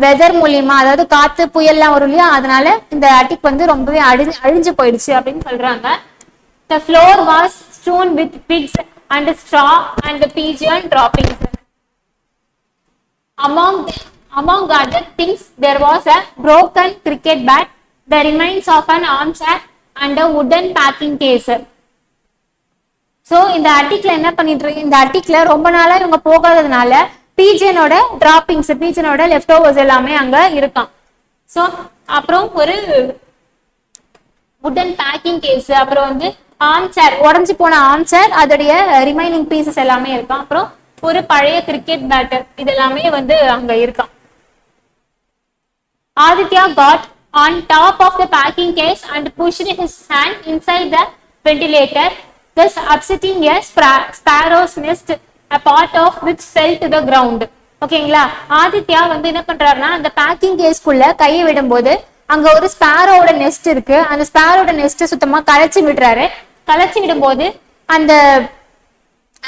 வெதர் மூலியமா, அதாவது காத்து புயல்லாம் வரும் இல்லையா, அதனால இந்த அட்டிக் வந்து ரொம்பவே அழிஞ்சு போயிடுச்சு அப்படின்னு சொல்றாங்க. The floor was strewn with twigs and straw and pigeon droppings. Among other things, there was a broken cricket bat, the remains of an armchair and a wooden packing case. So இந்த அட்டிக்ல என்ன பண்ணிட்டு இருக்கு, இந்த அட்டிக்ல ரொம்ப நாளா இவங்க போகாததுனால பீஜனோட droppings, பீஜனோட left overs எல்லாமே அங்க இருக்கான். சோ அப்புறம் ஒரு வுடன் பேக்கிங் கேஸ், அப்புறம் வந்து ஆர்ம்சேர், உடஞ்சு போன ஆர்ம்சேர், அதோடைய ரிமைனிங் பீசஸ் எல்லாமே இருக்கான். அப்புறம் ஒரு பழைய கிரிக்கெட் பேட்டர், இது எல்லாமே வந்து அங்க இருக்கான். Aditya got on top of the packing case and pushed his hand inside the ventilator, thus upsetting a sparrow's nest, a part of which fell to the ground. ஓகேங்களா, ஆதித்யா வந்து என்ன பண்றாருன்னா அந்த பேக்கிங் கேஸ்க்குள்ள கையை விடும்போது அங்க ஒரு ஸ்பாரோட நெஸ்ட் இருக்கு, அந்த ஸ்பாரோட நெஸ்ட் சுத்தமா களைச்சி விடுறாரு. களைச்சி விடும்போது அந்த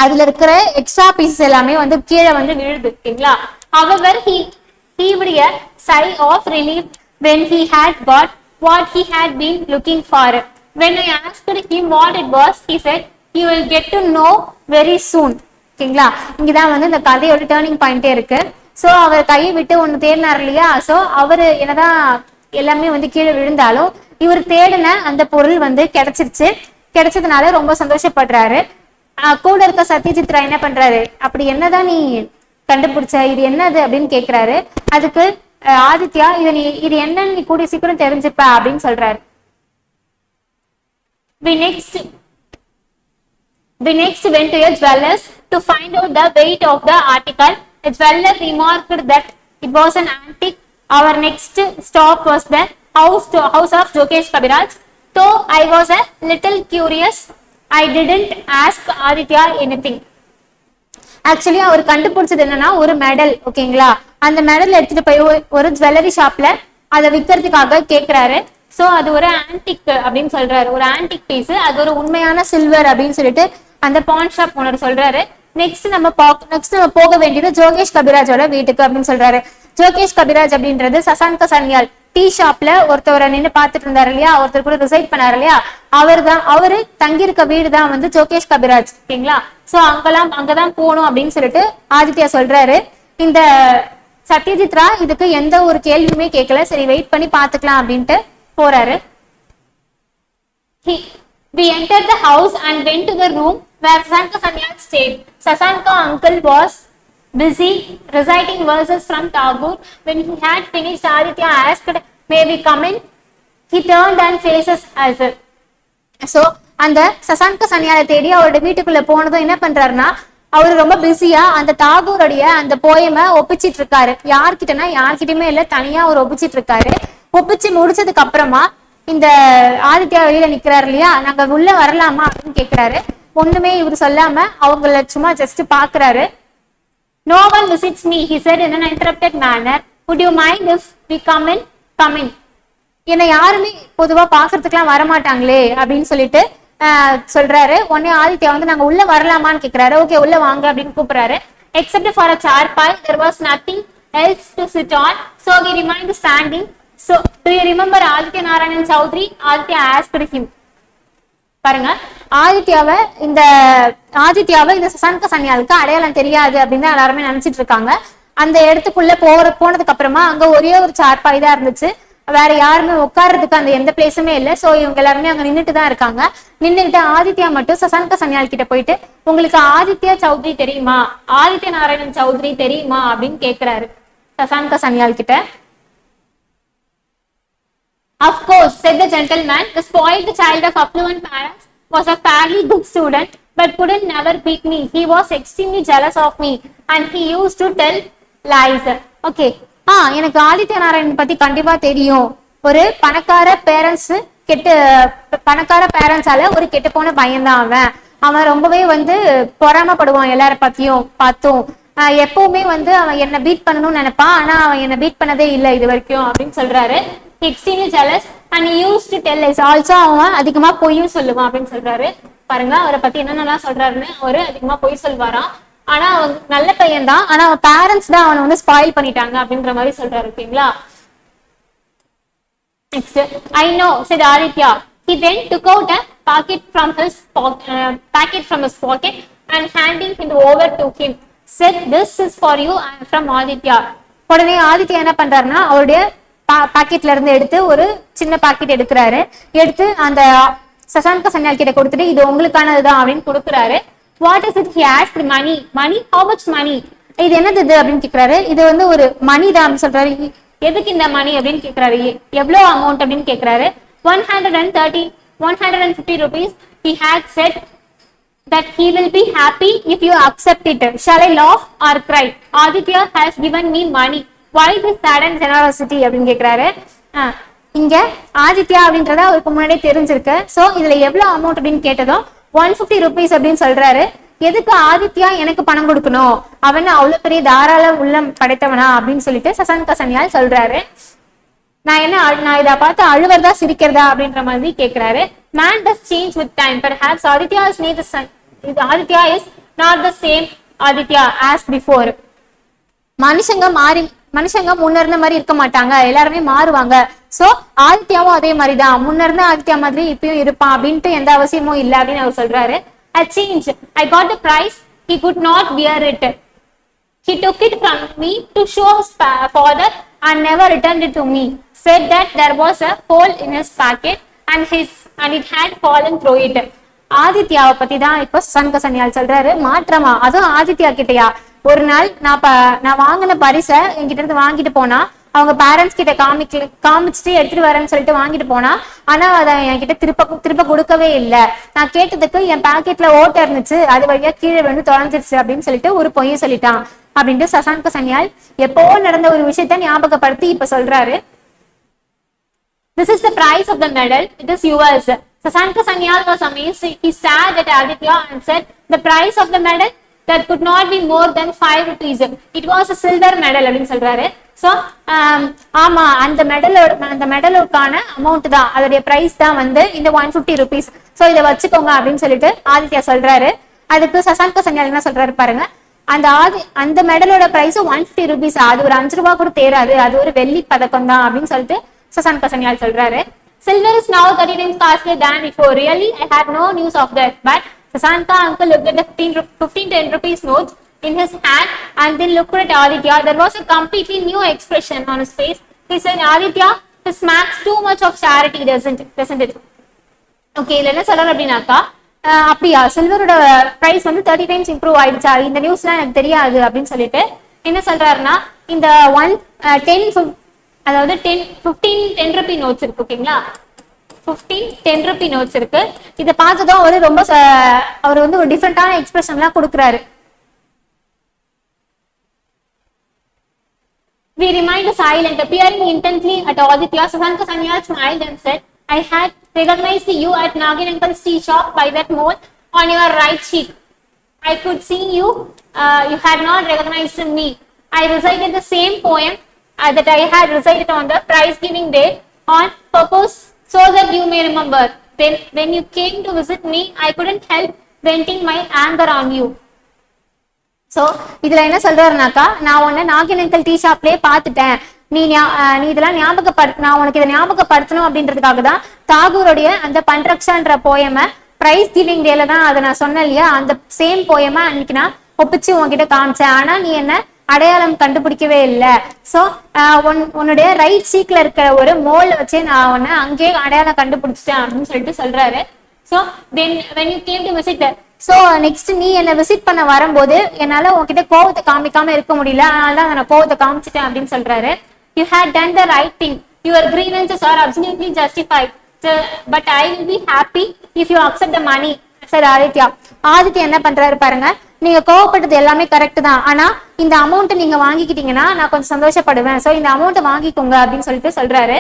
அதுல இருக்கிற எக்ஸ்ட்ரா பீசஸ் எல்லாமே வந்து கீழே வந்து விழுது. ஓகேங்களா, however he heaved a sigh of relief when he had got what he had been looking for. When I asked him what it was, he said, "You will get to know very soon." ஓகேங்களா, இங்கதான் வந்து இந்த கதையோட turning பாயிண்டே இருக்கு. So அவர் கையை விட்டு ஒண்ணு தேடினார் இல்லையா, சோ அவரு என்னதான் எல்லாமே வந்து கீழே விழுந்தாலும் இவர் தேடின அந்த பொருள் வந்து கிடைச்சிருச்சு. கிடைச்சதுனால ரொம்ப சந்தோஷப்படுறாரு. கூட இருக்க சத்யஜித்ரா என்ன பண்றாரு, அப்படி என்னதான் நீ கண்டுபிடிச்ச, இது என்னது அப்படின்னு கேக்குறாரு. அதுக்கு ஆதித்யா இது என்னன்னு நீ கூடிய சீக்கிரம் தெரிஞ்சுப்ப அப்படின்னு சொல்றாரு. We next went to a jeweler's to find out the weight of the article. A jeweler remarked that it was an antique. Our next stop was the house of Jokesh Kabiraj. Though I was a little curious, I didn't ask Aditya anything. Actually அவர் கண்டுபிடிச்சது என்னன்னா ஒரு medal. ஓகேங்களா, அந்த medal எடுத்துட்டு போய் ஒரு jewellery ஷாப்ல அதை விற்கிறதுக்காக கேட்கிறாரு. சோ அது ஒரு ஆன்டிக் அப்படின்னு சொல்றாரு, ஒரு ஆன்டிக் பீஸ், அது ஒரு உண்மையான சில்வர் அப்படின்னு சொல்லிட்டு அந்த பான் ஷாப் ஓனர் சொல்றாரு. நெக்ஸ்ட் நம்ம போக வேண்டியது ஜோகேஷ் கபிராஜோட வீட்டுக்கு அப்படின்னு சொல்றாரு. ஜோகேஷ் கபிராஜ் அப்படின்றது சசாங்க சன்யால் டீ ஷாப்ல ஒருத்தவரை நின்று பாத்துட்டு இருந்தாரு இல்லையா, ஒருத்தர் கூட ரிசைட் பண்ணாரு இல்லையா, அவரு தங்கியிருக்க வீடு தான் வந்து ஜோகேஷ் கபிராஜ். ஓகேங்களா, சோ அங்கதான் போகணும் அப்படின்னு சொல்லிட்டு ஆதித்யா சொல்றாரு. இந்த சத்யஜித்ரா இதுக்கு எந்த ஒரு கேள்வியுமே கேட்கல, சரி வெயிட் பண்ணி பாத்துக்கலாம் அப்படின்ட்டு போறாரு. We entered the house and went to the room where Sasanka Sanyal stayed. Sasanka uncle was busy reciting verses from Tagore. When he had finished, Aditya asked, "May we come in?" He turned and faces us. So அந்த சசாங்க சன்யாலை தேடி அவரோட வீட்டுக்குள்ள போனதும் என்ன பண்றாருன்னா, அவரு ரொம்ப பிஸியா அந்த தாகூருடைய அந்த போயமை ஒப்பிச்சிட்டு இருக்காரு. யார்கிட்டயுமே இல்ல, தனியா அவர் ஒப்பிச்சிட்டு இருக்காரு. ஒப்பிச்சு முடிச்சதுக்கு அப்புறமா இந்த ஆதித்யா வெளியில நிக்கிறாரு இல்லையா, நாங்க உள்ள வரலாமா அப்படின்னு கேக்குறாரு. ஒண்ணுமே இவர் சொல்லாம அவங்கள சும்மா ஜஸ்ட் பாக்குறாரு. "No one visits me," he said in an interrupted manner. "Would you mind if we come in?" என்னை யாருமே பொதுவா பாக்குறதுக்குலாம் வரமாட்டாங்களே அப்படின்னு சொல்லிட்டு சொல்றாரு. உடனே ஆதித்யா வந்து நாங்க உள்ள வரலாமான்னு கேக்குறாரு. ஓகே உள்ள வாங்க அப்படின்னு கூப்பிடுறாரு. Except for a charpai, there was nothing else to sit on, so we remained standing. So do you remember Aditya Narayanan Chowdhury? Aditya asked him. பாருங்க, ஆதித்யாவை இந்த சசாங்க சன்யாலுக்கு அடையாளம் தெரியாது அப்படின்னு எல்லாருமே நினைச்சிட்டு இருக்காங்க. அந்த இடத்துக்குள்ள போனதுக்கு அப்புறமா அங்க ஒரே ஒரு சார்பாய் தான் இருந்துச்சு, வேற யாருமே உட்கார்றதுக்கு அந்த எந்த பிளேஸுமே இல்லை. சோ இவங்க எல்லாருமே அங்க நின்றுட்டு தான் இருக்காங்க. நின்றுட்டு ஆதித்யா மட்டும் சசாங்க சன்யால் கிட்ட போயிட்டு, உங்களுக்கு ஆதித்யா சௌத்ரி தெரியுமா, ஆதித்ய நாராயணன் சௌத்ரி தெரியுமா அப்படின்னு கேக்குறாரு சசாங்க சன்யால் கிட்ட. "Of course," said the gentleman. The spoiled child of affluent parents was a fairly good student, but couldn't never beat me. He was extremely jealous of me, and he used to tell lies. Okay, எனக்கு ஆதித்ய நாராயணன் பத்தி கண்டிப்பா தெரியும். ஒரு பணக்கார பேரண்ட்ஸால ஒரு கெட்டு போன பையன் தான் அவன் ரொம்பவே வந்து பொறாமப்படுவான் எல்லார பத்தியும் பார்த்தும். எப்பவுமே வந்து அவன் என்ன பீட் பண்ணணும்னு நினைப்பான், ஆனா அவன் என்ன பீட் பண்ணதே இல்லை இது வரைக்கும் அப்படின்னு சொல்றாரு. Extremely jealous and he used to tell lies. Also அவன் அதிகமா பொய்யும் சொல்லுவான் அப்படின்னு சொல்றாரு. பாருங்க அவரை பத்தி என்னென்னலாம் சொல்றாருன்னு. அவரு அதிகமா பொய் சொல்வாராம், ஆனா அவன் நல்ல பையன் தான், ஆனா அவன் பேரண்ட்ஸ் தான் அவனை வந்து ஸ்பாயில் பண்ணிட்டாங்க அப்படின்ற மாதிரி சொல்றாரு. ஓகேங்களா, next, "I know," said Aditya. He then took out a packet from his pocket and handing it over to him, said, "This is for you from Aditya." உடனே ஆதித்யா என்ன பண்றாருன்னா அவருடைய பாக்கெட்ல இருந்து எடுத்து ஒரு சின்ன பாக்கெட் எடுக்கிறாரு. எடுத்து அந்த சசாங்க சன்யால் கிட்ட கொடுத்துட்டு, இது உங்களுக்கானதுதான் அப்படின்னு கொடுக்குறாரு. "What is it?" he asked. "Money." "Money? How much money?" இது என்னது இது அப்படின்னு கேக்குறாரு. இது வந்து ஒரு மணி தான் அப்படின்னு சொல்றாரு. எதுக்கு இந்த மணி அப்படின்னு கேக்குறாரு. எவ்வளவு அமௌண்ட் அப்படின்னு கேக்குறாரு. 150 rupees. He had said that he will be happy if you accept it. Shall I laugh or cry? Aditya has given me money. why this sudden generosity அப்படின்னு கேக்குறாரு. இங்க ஆதித்யா அப்படின்றத அவருக்கு முன்னாடியே தெரிஞ்சிருக்கு. சோ இதுல எவ்வளவு அமௌண்ட் அப்படின்னு கேட்டதும் 150 rupees அப்படின்னு சொல்றாரு. எதுக்கு ஆதித்யா எனக்கு பணம் கொடுக்கணும், அவன் அவ்வளவு பெரிய தாராள உள்ளம் படைத்தவனா அப்படின்னு சொல்லிட்டு சசாங்க சன்னியால் சொல்றாரு. நான் இதை பார்த்து அழுவதா சிரிக்கிறதா அப்படின்ற மாதிரி கேட்கிறாரு. Man does change with time. Perhaps Aditya is not the son. Aditya is not the same Aditya as before. மனுஷங்க முன்ன இருந்த மாதிரி இருக்க மாட்டாங்க, எல்லாருமே மாறுவாங்க. சோ ஆதித்யாவும் அதே மாதிரிதான், முன்ன இருந்த ஆதித்யா மாதிரி இப்பயும் இருப்பான் அப்படின்ட்டு எந்த அவசியமும் இல்லை அப்படின்னு அவர் சொல்றாரு. A change. I got the prize. He could not bear it. He took it from me to show his father and never returned it to me. Said that there was a hole in his pocket and it had fallen through it. ஆதித்யாவை பத்தி தான் இப்போ சசாங்க சன்னியால் சொல்றாரு. மாற்றமா, அதுவும் ஆதித்யா கிட்டயா? ஒரு நாள் நான் வாங்கின பரிசை என்கிட்ட இருந்து வாங்கிட்டு போனா, அவங்க பேரண்ட்ஸ் கிட்ட காமிச்சுட்டு எடுத்துட்டு வரேன்னு சொல்லிட்டு வாங்கிட்டு போனா, ஆனா அதை என்கிட்ட திருப்ப கொடுக்கவே இல்லை. நான் கேட்டதுக்கு என் பாக்கெட்ல ஓட்டை இருந்துச்சு, அது வழியா கீழே விழுந்து தொலைஞ்சிருச்சு அப்படின்னு சொல்லிட்டு ஒரு பொய்யை சொல்லிட்டான் அப்படின்ட்டு சசாங்க சன்னியால் எப்போ நடந்த ஒரு விஷயத்த ஞாபகப்படுத்தி இப்ப சொல்றாரு. This is the price of the medal. It is yours. Sasanka Sanyal was amazed. He stared at Aditya and said, the price of the medal? That could not be more than 5 rupees. It was a silver medal அப்படின்னு சொல்றாரு. So ஆமா, அந்த மெடலுக்கான amount தான், அதோடைய price தான் வந்து இந்த 150 rupees. So இதை வச்சுக்கோங்க அப்படின்னு சொல்லிட்டு ஆதித்யா சொல்றாரு. அதுக்கு சசாங்க சன்னியால் என்ன சொல்றாரு பாருங்க. அந்த மெடலோட பிரைஸ் 150 rupees, அது ஒரு 5 ரூபாய் கூட தேராது, அது ஒரு வெள்ளி பதக்கம் தான் அப்படின்னு சொல்லிட்டு சசாங்க சன்னியால் சொல்றாரு. Silver is now 30 times costlier than before. Really, I had no news of that. But Sasanka uncle looked at the 15 10 rupees notes in his hand and then looked at Aditya. There was a completely new expression on his face. He said, Aditya, this smacks too much of charity, doesn't it? Okay, இதுல என்ன சொல்றாரு அப்படின்னாக்கா, அப்படியா சில்வரோட price வந்து 30 times improve ஆயிடுச்சா, இந்த நியூஸ்லாம் எனக்கு தெரியாது அப்படின்னு சொல்லிட்டு என்ன சொல்றாருன்னா, இந்த 15 rupee notes இருக்கு, ஓகேங்களா, 15 10 rupee notes இருக்கு. இதை பார்த்ததும் அவர் வந்து ஒரு டிஃப்ரெண்டான எக்ஸ்பிரஷன்லாம் கொடுக்குறாரு. We remained silent, peering intently at Aditya. Sasanka Sanyal smiled and said, I had recognized you at Nagin Uncle's tea shop by that mole on your right cheek. I could see you. You had not recognized me. I recited the same poem that I had recited on the prize giving day on purpose so that you may remember. Then when you came to visit me, I couldn't help venting my anger on you. So இதுல என்ன சொல்றாருனாக்கா, நான் உன்னை நாகின் uncle tea ஷாப்லயே பாத்துட்டேன், நீ இதெல்லாம் நான் உனக்கு இதை ஞாபகப்படுத்தணும் அப்படின்றதுக்காக தான் தாகூருடைய அந்த பன்ரக்ஷான்ற போயம பிரைஸ் கிவிங் டேல தான் அதை நான் சொன்னேன் இல்லையா, அந்த சேம் போயமா அன்னைக்கு நான் ஒப்பிச்சு உன்கிட்ட காமிச்சேன். ஆனா நீ என்ன அடையாளம் கண்டுபிடிக்கவே இல்லை. சோ உன்னுடைய ரைட் சீக்ல இருக்கிற ஒரு மோல் வச்சு நான் உன்னை அங்கேயே அடையாளம் கண்டுபிடிச்சிட்டேன் அப்படின்னு சொல்லிட்டு சொல்றாரு. So then when you came to visit, so next நீ என்ன விசிட் பண்ண வரும்போது என்னால உன்கிட்ட கோவத்தை காமிக்காம இருக்க முடியல, அதனாலதான் நான் கோவத்தை காமிச்சிட்டேன் அப்படின்னு சொல்றாரு. You had done the right thing. Your grievances are absolutely justified. But I will be happy if you accept the money, said Aditya. Aditya என்ன பண்றாரு பாருங்க, நீங்க கோவப்பட்டது எல்லாமே கரெக்ட் தான், ஆனா இந்த அமௌண்ட் நீங்க வாங்கிக்கிட்டீங்கன்னா நான் கொஞ்சம் சந்தோஷப்படுவேன், சோ இந்த அமௌண்ட் வாங்கிக்கோங்க அப்படின்னு சொல்லிட்டு சொல்றாரு.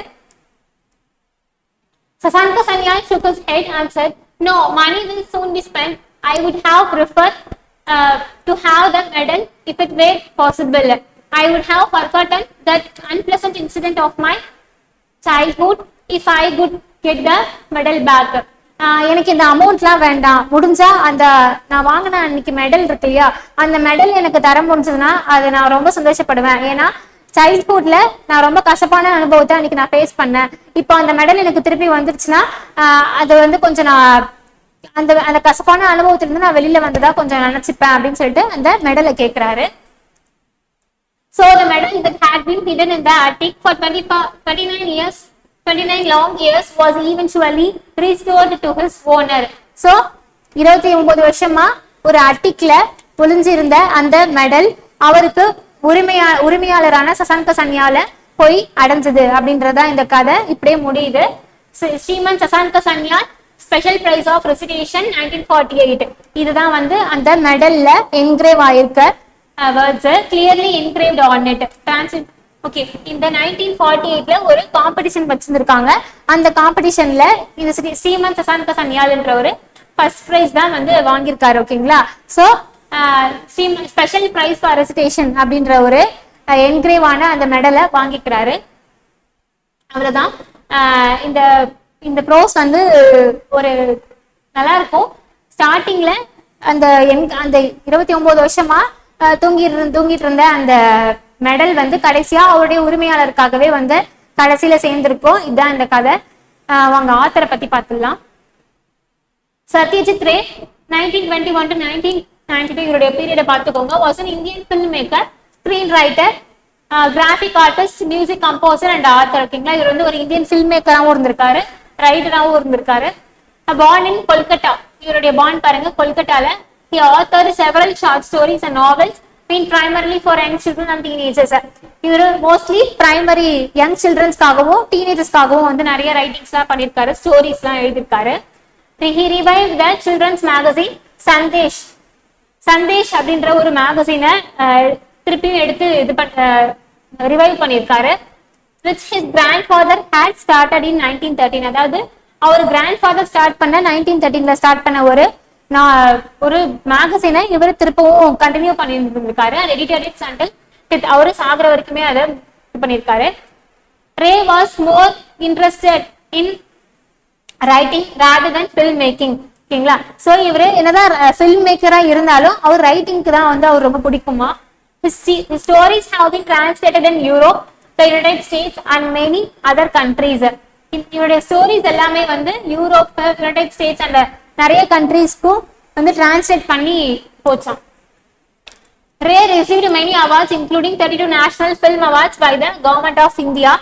Sasanka Sanyal shook his head and said, no, money will soon be spent. I would have preferred to have the medal if it were possible. I would have forgotten that unpleasant incident of my childhood if I could get the medal back. எனக்கு இந்த அமௌண்ட்லாம் வேண்டாம், முடிஞ்சா அந்த நான் வாங்கின அன்னைக்கு medal இருக்கு இல்லையா, அந்த மெடல் எனக்கு தர முடிஞ்சதுன்னா அது நான் ரொம்ப சந்தோஷப்படுவேன். ஏன்னா சைல்ட்ஹுட்ல நான் ரொம்ப கசப்பான அனுபவத்தை அன்னைக்கு நான் ஃபேஸ் பண்ணேன். இப்போ அந்த மெடல் எனக்கு திருப்பி வந்துருச்சுன்னா அது வந்து கொஞ்சம் நான் அந்த கசப்பான அனுபவத்துல இருந்து நான் வெளியில வந்ததா கொஞ்சம் நினைச்சுப்பேன் அப்படின்னு சொல்லிட்டு அந்த மெடலை கேட்கிறாரு. So the medal that had been hidden in the attic for 29 long years was eventually restored to his owner. So 29 வருஷமா ஒரு அட்டிக்ல ஒளிஞ்சிருந்த அந்த மெடல் அவருக்கு உரிமையாளரான சசாங்க சன்யால போய் அடைஞ்சது அப்படின்றதா இந்த கதை இப்படியே முடியுது. Shriman Shashanka Sanyal special prize of recitation 1948. இதுதான் வந்து அந்த மெடல்ல என்கிரேவ் ஆயிருக்க words, clearly engraved on it. Okay, இந்த 1948ல ஒரு காம்படிஷன் வச்சிருந்திருக்காங்க. அந்த காம்படிஷன்ல இந்த ஸ்ரீமந்த் சசாந்த சன்யால்ன்ற ஒரு ஃபர்ஸ்ட் பிரைஸ் தான் வந்து வாங்கியிருக்காரு. ஓகேங்களா? So special prize for recitation அப்படின்ற ஒரு என்கிரேவான அந்த மெடலை வாங்கிக்கிறாரு. அவ்வளவுதான். இந்த இந்த ப்ரோஸ் வந்து ஒரு நல்லா இருக்கும். ஸ்டார்டிங்ல அந்த அந்த 29 வருஷமா தூங்கிட்டு இருந்த அந்த மெடல் வந்து கடைசியா அவருடைய உரிமையாளருக்காகவே வந்து கடைசியில சேர்ந்திருக்கும். இதுதான் இந்த கதை. அவங்க ஆத்தரை பத்தி பார்த்துடலாம். சத்யஜித் ரே 1921 to 1992 இவருடைய பீரியடை பார்த்துக்கோங்க. Was an Indian filmmaker, screenwriter, graphic artist, music composer and author. ஓகேங்களா? இவர் வந்து ஒரு இந்தியன் ஃபில்ம் மேக்கராகவும் இருந்திருக்காரு, ரைட்டராகவும் இருந்திருக்காரு. born in Kolkata. இவருடைய பார்ன் பாருங்க, கொல்கட்டால. he authored several short stories and novels mean primarily for young children and teenagers. இவர் மோஸ்ட்லி பிரைமரி யங் சில்ட்ரன்ஸ்க்காகவும் டீனேஜர்ஸ்க்காகவும் வந்து நிறைய ரைட்டிங்ஸ் எல்லாம் பண்ணியிருக்காரு, ஸ்டோரிஸ் எல்லாம் எழுதியிருக்காரு. he revived the children's magazine Sandesh அப்படின்ற ஒரு மேகசீனை திருப்பியும் எடுத்து ரிவைவ் பண்ணியிருக்காரு. which his grandfather had started in 1913. அதாவது அவர் கிராண்ட்ஃபாதர் ஸ்டார்ட் பண்ண 1913ல ஸ்டார்ட் பண்ண ஒரு மேகசீனை இவர் திருப்பவும் கண்டினியூ பண்ணிட்டு இருந்திருக்காரு. and edited it until அவரு சாகுற வரைக்குமே அதை இது பண்ணியிருக்காரு. Ray was more interested in writing rather than film making. ஓகேங்களா? சோ இவரு என்னதான் ஃபில்ம் மேக்கரா இருந்தாலும் அவர் ரைட்டிங்க்கு தான் வந்து அவர் ரொம்ப பிடிக்குமா. his stories have been translated in Europe, the United States and many other countries. இவருடைய ஸ்டோரிஸ் எல்லாமே வந்து யூரோப், யுனைடெட் ஸ்டேட்ஸ் அண்ட் நிறைய கண்ட்ரீஸ்க்கும் வந்து டிரான்ஸ்லேட் பண்ணி போச்சாம். ரே received many awards including 32 national film awards by the government of India,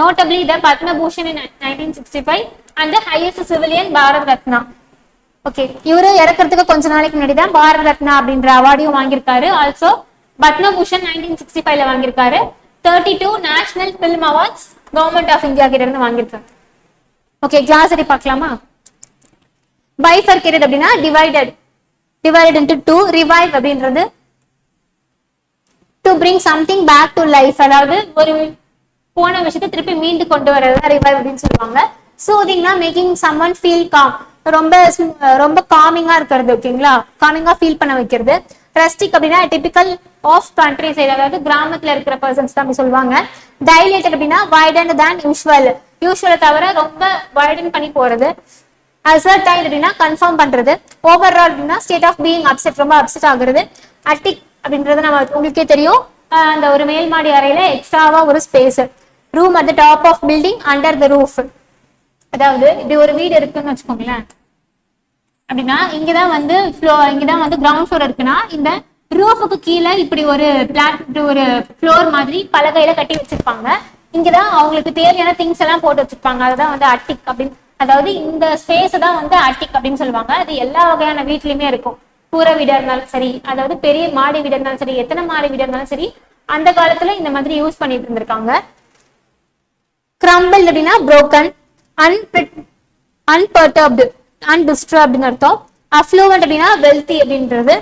notably the Padma Bhushan in 1965 and the highest civilian Bharat Ratna. Okay, இவரு இறக்கிறதுக்கு கொஞ்ச நாளைக்கு முன்னாடி தான் பாரத் ரத்னா அப்படின்ற அவார்டையும் வாங்கியிருக்காரு. ஆல்சோ பத்மபூஷன் 1965ல வாங்கியிருக்காரு. 32 national film awards government of India கிட்ட இருந்து வாங்கியிருக்காரு. ஓகே, கிளாஸரி பார்க்கலாமா? பைஃபர்கேட்டட் அப்படின்னா டிவைடட் இன்டு டூ. ரிவைவ் அப்படின்றது to bring something back to life, அதாவது ஒரு போன விஷயத்தை திருப்பி மீண்டு கொண்டு வரது ரிவைவ் அப்படின்னு சொல்லுவாங்க. சூதிங்னா மேக்கிங் சம்ஒன் ஃபீல் காம், ரொம்ப காமிங்கா இருக்கிறது. ஓகேங்களா? காமிங்கா ஃபீல் பண்ண வைக்கிறது. ரஸ்டிக் அப்படின்னா டிபிக்கல் ஆஃப் கண்ட்ரி சைடு, அதாவது கிராமத்துல இருக்கிற பர்சன்ஸ் தான் சொல்லுவாங்க. டைலேட்டட் அப்படின்னா வைடன் தேன் யூஸ்வலை தவிர ரொம்ப வைடன் பண்ணி போறது. அசர்டைன் அப்படின்னா கன்ஃபார்ம் பண்றது. ஓவர்ஆல் அப்படின்னா ஸ்டேட் ஆஃப் பீயிங் அப்செட், ரொம்ப அப்செட் ஆகுறது. அட்டிக் அப்படின்றது நம்ம உங்களுக்கே தெரியும், அந்த ஒரு மேல் மாடி அறையில எக்ஸ்ட்ராவா ஒரு space. Room at the top of building under the roof, அதாவது இப்படி ஒரு வீடு இருக்குன்னு வச்சுக்கோங்களேன். அப்படின்னா இங்கதான் வந்து கிரவுண்ட் ஃப்ளோர் இருக்குன்னா இந்த ரூஃபுக்கு கீழே இப்படி ஒரு ஒரு ஃப்ளோர் மாதிரி பலகையில கட்டி வச்சிருப்பாங்க. இங்கதான் அவங்களுக்கு தேவையான திங்ஸ் எல்லாம் போட்டு வச்சிருப்பாங்க. அதுதான் வந்து அட்டிக் அப்படின்னு, அதாவது இந்த ஸ்பேஸ் தான் வந்து அட்டிக் அப்படின்னு சொல்லுவாங்க. அது எல்லா வகையான வீட்லயுமே இருக்கும். கூரை வீடா இருந்தாலும் சரி, அதாவது பெரிய மாடி வீடா இருந்தாலும் சரி, எத்தனை மாடி வீடா இருந்தாலும் சரி, அந்த காலத்துல இந்த மாதிரி யூஸ் பண்ணிட்டு இருந்திருக்காங்க. கிரம்பிள் அப்படின்னா broken, unperturbed, undisturbed அர்த்தம். affluent அப்படின்னா wealthy அப்படின்றது.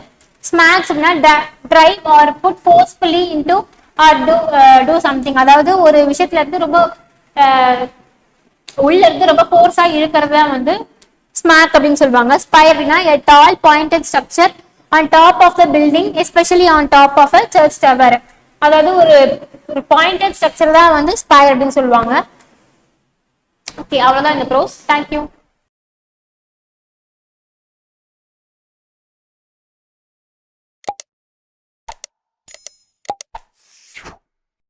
smacks அப்படின்னா drive or put forcefully into or do something, அதாவது ஒரு விஷயத்துல இருந்து ரொம்ப உள்ள இருந்து ரொம்ப ஃபோர்ஸா இழுக்கிறது தான் வந்து ஸ்மாக் அப்படின்னு சொல்லுவாங்க. ஸ்பை அப்படின்னா a tall pointed structure on top of the building, especially on top of a church tower, அதாவது ஒரு பாயிண்டட் ஸ்ட்ரக்சர் தான் வந்து ஸ்பை அப்படின்னு சொல்லுவாங்க. ஓகே, அவ்வளவுதான் இந்த ப்ரோஸ். தேங்க்யூ.